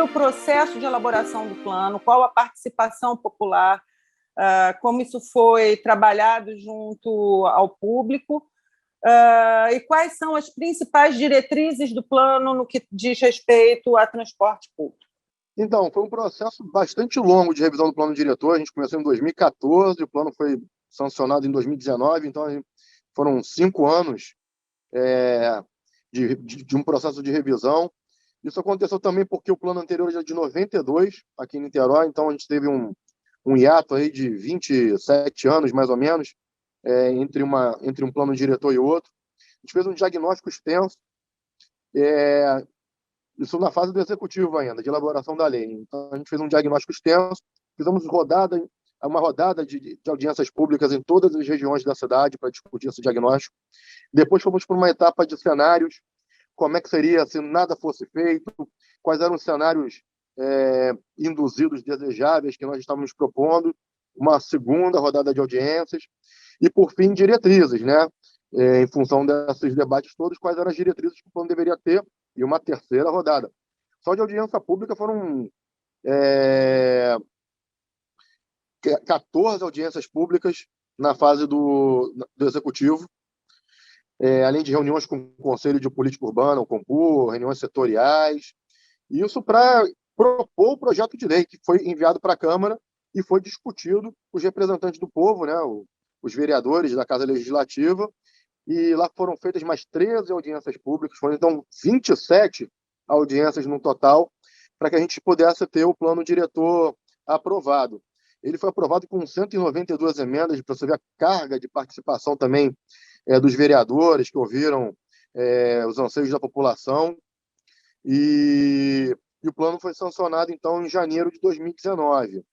o processo de elaboração do plano, qual a participação popular, como isso foi trabalhado junto ao público, e quais são as principais diretrizes do plano no que diz respeito a transporte público? Então, foi um processo bastante longo de revisão do plano diretor. A gente começou em 2014, o plano foi sancionado em 2019, então foram 5 anos de um processo de revisão. Isso aconteceu também porque o plano anterior já é de 92, aqui em Niterói, então a gente teve um hiato aí de 27 anos, mais ou menos, entre um plano diretor e outro. A gente fez um diagnóstico extenso, isso na fase do executivo ainda, de elaboração da lei. Então, a gente fez um diagnóstico extenso, fizemos uma rodada de audiências públicas em todas as regiões da cidade para discutir esse diagnóstico. Depois fomos para uma etapa de cenários, como é que seria se nada fosse feito, quais eram os cenários induzidos, desejáveis que nós estávamos propondo, uma segunda rodada de audiências e, por fim, diretrizes, né? Em função desses debates todos, quais eram as diretrizes que o plano deveria ter, e uma terceira rodada. Só de audiência pública foram 14 audiências públicas na fase do executivo, além de reuniões com o Conselho de Política Urbana, o CONPUR, reuniões setoriais, isso para propor o projeto de lei que foi enviado para a Câmara e foi discutido com os representantes do povo, né, os vereadores da Casa Legislativa, e lá foram feitas mais 13 audiências públicas, foram então 27 audiências no total, para que a gente pudesse ter o plano diretor aprovado. Ele foi aprovado com 192 emendas, para você ver a carga de participação também dos vereadores, que ouviram os anseios da população, e o plano foi sancionado, então, em janeiro de 2019.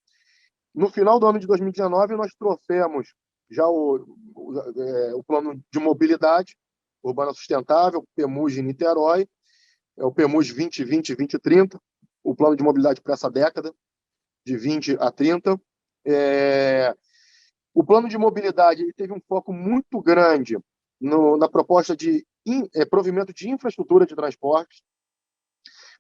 No final do ano de 2019, nós trouxemos já o plano de mobilidade urbana sustentável, PEMUS de Niterói, o PEMUS 2020-2030, o plano de mobilidade para essa década, de 20 a 30. O plano de mobilidade ele teve um foco muito grande na proposta de provimento de infraestrutura de transporte,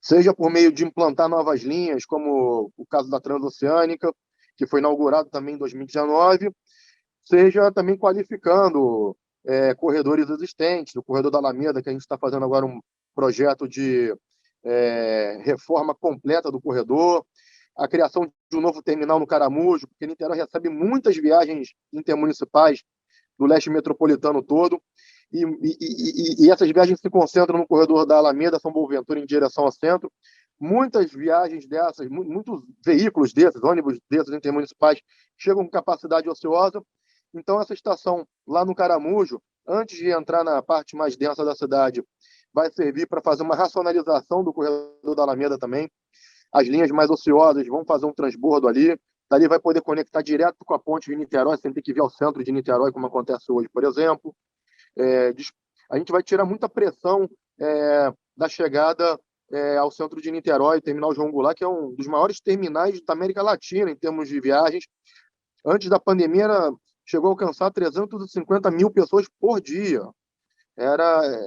seja por meio de implantar novas linhas, como o caso da Transoceânica, que foi inaugurado também em 2019, seja também qualificando corredores existentes. O corredor da Alameda, que a gente está fazendo agora um projeto de reforma completa do corredor, a criação de um novo terminal no Caramujo, porque Niterói recebe muitas viagens intermunicipais do leste metropolitano todo, e essas viagens se concentram no corredor da Alameda, São Boaventura, em direção ao centro. Muitas viagens dessas, muitos veículos desses, ônibus desses intermunicipais, chegam com capacidade ociosa. Então, essa estação lá no Caramujo, antes de entrar na parte mais densa da cidade, vai servir para fazer uma racionalização do corredor da Alameda também. As linhas mais ociosas vão fazer um transbordo ali. Dali vai poder conectar direto com a ponte de Niterói, sem ter que vir ao centro de Niterói, como acontece hoje, por exemplo. A gente vai tirar muita pressão da chegada ao centro de Niterói, terminal João Goulart, que é um dos maiores terminais da América Latina em termos de viagens. Antes da pandemia, chegou a alcançar 350 mil pessoas por dia.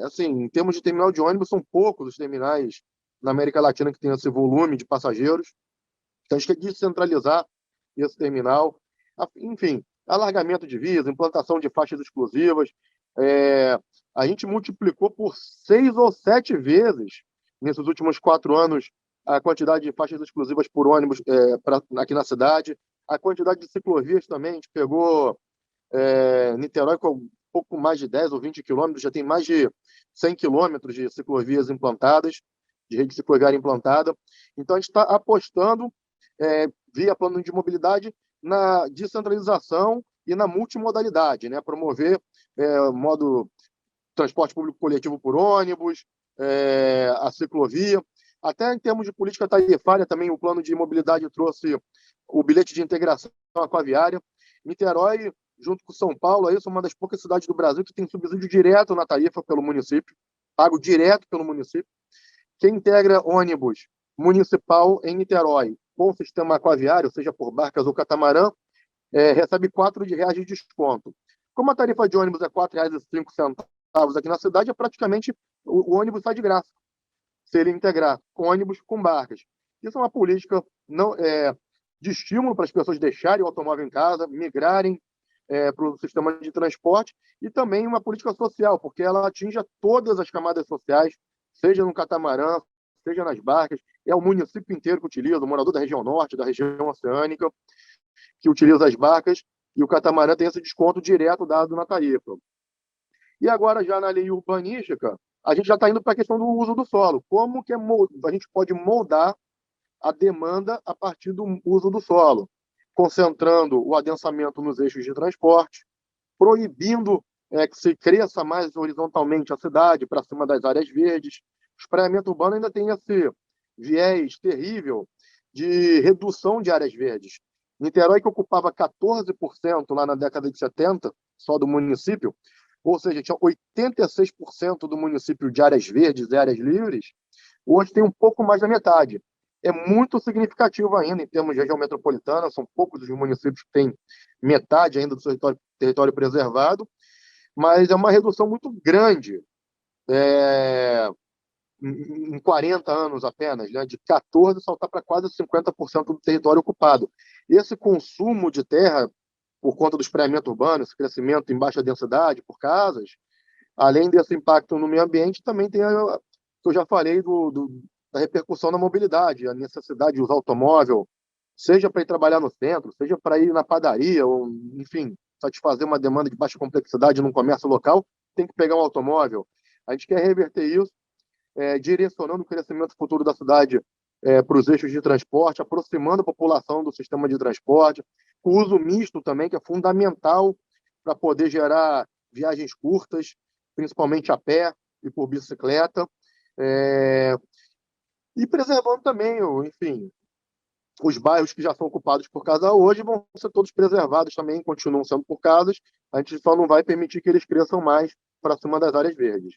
Assim, em termos de terminal de ônibus, são poucos os terminais na América Latina que tem esse volume de passageiros. Então, a gente quer descentralizar esse terminal. Enfim, alargamento de vias, implantação de faixas exclusivas. A gente multiplicou por 6 ou 7 vezes, nesses últimos 4 anos, a quantidade de faixas exclusivas por ônibus aqui na cidade. A quantidade de ciclovias também, a gente pegou Niterói com um pouco mais de 10 ou 20 quilômetros, já tem mais de 100 quilômetros de ciclovias implantadas, de rede cicloviária implantada. Então, a gente está apostando, via plano de mobilidade, na descentralização e na multimodalidade, né? Promover modo transporte público coletivo por ônibus, a ciclovia. Até em termos de política tarifária, também o plano de mobilidade trouxe o bilhete de integração aquaviária. Niterói, junto com São Paulo, é uma das poucas cidades do Brasil que tem subsídio direto na tarifa pelo município, pago direto pelo município. Quem integra ônibus municipal em Niterói com o sistema aquaviário, seja por barcas ou catamarã, recebe R$ de desconto. Como a tarifa de ônibus é R$ 4,05 aqui na cidade, praticamente o ônibus sai de graça, se ele integrar com ônibus com barcas. Isso é uma política de estímulo para as pessoas deixarem o automóvel em casa, migrarem para o sistema de transporte, e também uma política social, porque ela atinge todas as camadas sociais, seja no catamarã, seja nas barcas. É o município inteiro que utiliza, o morador da região norte, da região oceânica, que utiliza as barcas, e o catamarã tem esse desconto direto dado na tarifa. E agora, já na lei urbanística, a gente já está indo para a questão do uso do solo. Como que a gente pode moldar a demanda a partir do uso do solo, concentrando o adensamento nos eixos de transporte, proibindo que se cresça mais horizontalmente a cidade para cima das áreas verdes. O espraiamento urbano ainda tem esse viés terrível de redução de áreas verdes. Niterói, que ocupava 14% lá na década de 70, só do município, ou seja, tinha 86% do município de áreas verdes e áreas livres, hoje tem um pouco mais da metade. É muito significativo ainda em termos de região metropolitana, são poucos os municípios que têm metade ainda do seu território preservado, mas é uma redução muito grande em 40 anos apenas, né? De 14 saltar para quase 50% do território ocupado. Esse consumo de terra, por conta do espraiamento urbano, esse crescimento em baixa densidade por casas, além desse impacto no meio ambiente, também tem que eu já falei da repercussão na mobilidade, a necessidade de usar automóvel, seja para ir trabalhar no centro, seja para ir na padaria, ou, enfim, satisfazer uma demanda de baixa complexidade num comércio local, tem que pegar um automóvel. A gente quer reverter isso, direcionando o crescimento futuro da cidade para os eixos de transporte, aproximando a população do sistema de transporte, o uso misto também, que é fundamental para poder gerar viagens curtas, principalmente a pé e por bicicleta, e preservando também, enfim, os bairros que já são ocupados por casa hoje vão ser todos preservados também, continuam sendo por casas, a gente só não vai permitir que eles cresçam mais para cima das áreas verdes.